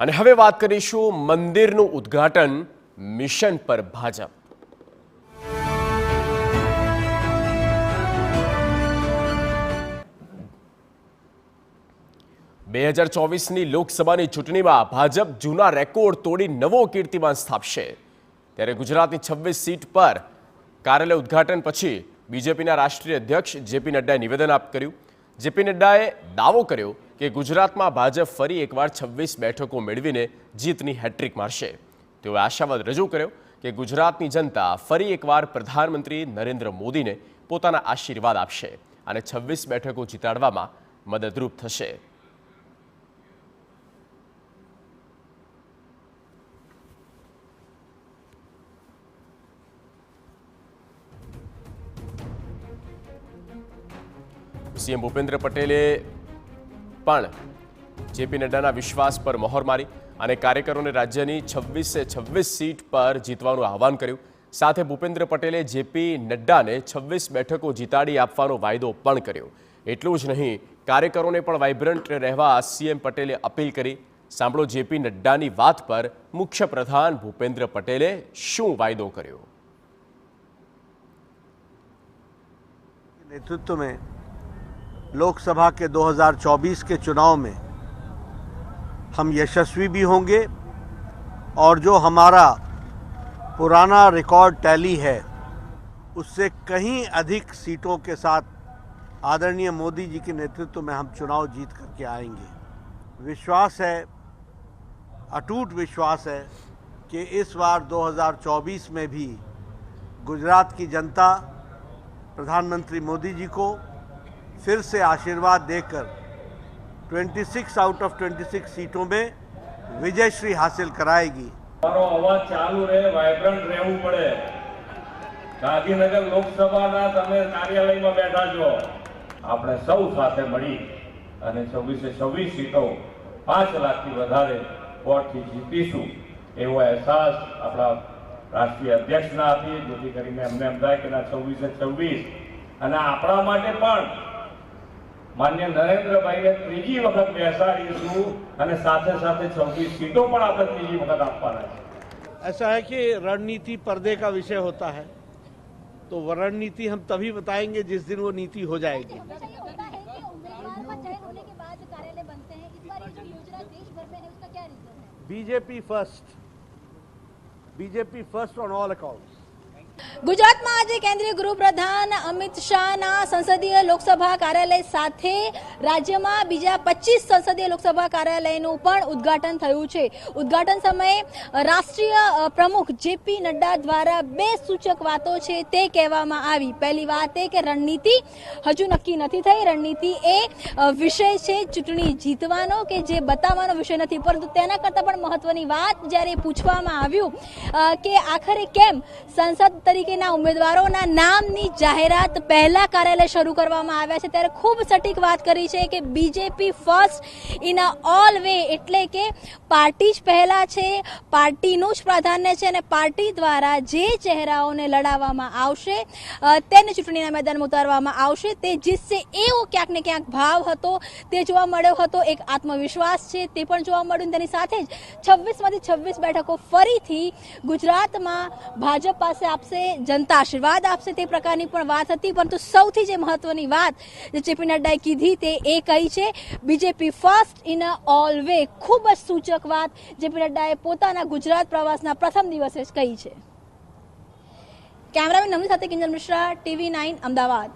અને હવે વાત કરીશું મંદિરનું ઉદ્ઘાટન મિશન પર ભાજપ। 2024ની લોકસભાની ચૂંટણીમાં ભાજપ જૂના રેકોર્ડ તોડી નવો કીર્તિમાન સ્થાપશે। ત્યારે ગુજરાતની 26 સીટ પર કાર્યાલય ઉદ્ઘાટન પછી બીજેપીના રાષ્ટ્રીય અધ્યક્ષ જેપી નડ્ડાએ નિવેદન કર્યું। જેપી નડ્ડાએ દાવો કર્યો કે ગુજરાતમાં ભાજપ ફરી એકવાર 26 બેઠકો મેળવીને જીતની હેટ્રિક મારશે। તેઓએ આશાવાદ રજૂ કર્યો કે ગુજરાતની જનતા ફરી એકવાર પ્રધાનમંત્રી નરેન્દ્ર મોદીને પોતાના આશીર્વાદ આપશે અને 26 બેઠકો જીતાડવામાં મદદરૂપ થશે। सीएम भूपेन्द्र पटेले पण जेपी नड्डाना विश्वास पर मोहर मारी અને કાર્યકરોને રાજ્યની 26 सीट पर જીતવાનું આહવાન કર્યું। સાથે ભૂપેન્દ્ર પટેલે જેપી નડ્ડાને 26 બેઠકો જીતાડી આપવાનો વાયદો પણ કર્યો। એટલું જ નહીં, કાર્યકરોને પણ વાઇબ્રન્ટ રહેવા સીએમ પટેલે અપીલ કરી। સાંભળો જેપી નડ્ડાની વાત પર મુખ્ય પ્રધાન ભૂપેન્દ્ર પટેલે શું વાયદો કર્યો। नेतृत्व में लोकसभा के 2024 के चुनाव में हम यशस्वी भी होंगे और जो हमारा पुराना रिकॉर्ड टैली है उससे कहीं अधिक सीटों के साथ आदरणीय मोदी जी के नेतृत्व में हम चुनाव जीत करके आएंगे। विश्वास है, अटूट विश्वास है कि इस बार 2024 में भी गुजरात की जनता प्रधानमंत्री मोदी जी को फिर से आशीर्वाद देकर 26 आउट ऑफ 26 सीटों में विजयश्री हासिल कराएगी। मारो आवाज चालू रहे, वाइब्रન્ટ રહેવું પડે। ગાંધીનગર લોકસભાના તમે કાર્યાલયમાં બેઠા છો, આપણે સૌ સાથે મળી અને 26 સીટો 5 લાખથી વધારે વોટથી જીતીશું એવો અહેસાસ આપણા રાષ્ટ્રીય અધ્યક્ષને આપીએ, જેથી કરીને અમને એમ થાય કે 26 અને આપણા માટે પણ मान्य नरेंद्र भाई ने तीजी वक्त बेसाड़ीशू और साथे साथे 26 सीटों पर आप तीजी वक्त आपवाना है। ऐसा है कि रणनीति पर्दे का विषय होता है, तो वो रणनीति हम तभी बताएंगे जिस दिन वो नीति हो जाएगी। BJP first on all accounts. Gujarat में आज केंद्रीय गृह प्रधान अमित शाह संसदीय लोकसभा कार्यालय साथे राज्य में बीजा 25 संसदीय लोकसभा कार्यालयનું પણ ઉદ્ઘાટન થયું છે। ઉદ્ઘાટન સમયે રાષ્ટ્રીય પ્રમુખ જેપી નડ્ડા દ્વારા બે સૂચક વાતો છે તે કહેવામાં આવી। પહેલી વાત એ કે રણનીતિ હજુ નક્કી નથી થઈ। રણનીતિ એ વિષય છે ચૂંટણી જીતવાનો કે જે બતાવવાનો વિષય નથી, પરંતુ તેના કરતાં પણ મહત્વની વાત જ્યારે પૂછવામાં આવ્યું કે આખરે કેમ સંસદ તરીકેના ઉમેદવારોના નામની જાહેરાત પહેલા કાર્યાલય શરૂ કરવામાં આવ્યા છે, ત્યારે ખૂબ સટીક વાત કરી છે કે BJP first in a all way, એટલે કે પાર્ટી જ પહેલા છે, પાર્ટીનું જ પ્રાધાન્ય છે અને પાર્ટી દ્વારા જે ચહેરાઓને લડાવવામાં આવશે તેને ચૂંટણીના મેદાનમાં ઉતારવામાં આવશે તે જીતશે એવો ક્યાંક ને ક્યાંક ભાવ હતો તે જોવા મળ્યો હતો। એક આત્મવિશ્વાસ છે તે પણ જોવા મળ્યું। તેની સાથે જ 26માંથી 26 બેઠકો ફરીથી ગુજરાતમાં ભાજપ પાસે આપશે, जनता आशीर्वाद आपसे ते प्रकारनी पण वात हती। परंतु सौथी जे महत्वनी वात जे जेपी नड्डाए कीधी ते ए कही छे BJP first in a all way. खूब ज सूचक वात जेपी नड्डाए पोताना गुजरात प्रवासना प्रथम दिवसे ज कही छे। कैमरामेन नमनी साथे किंजल मिश्रा, TV9 अमदावाद।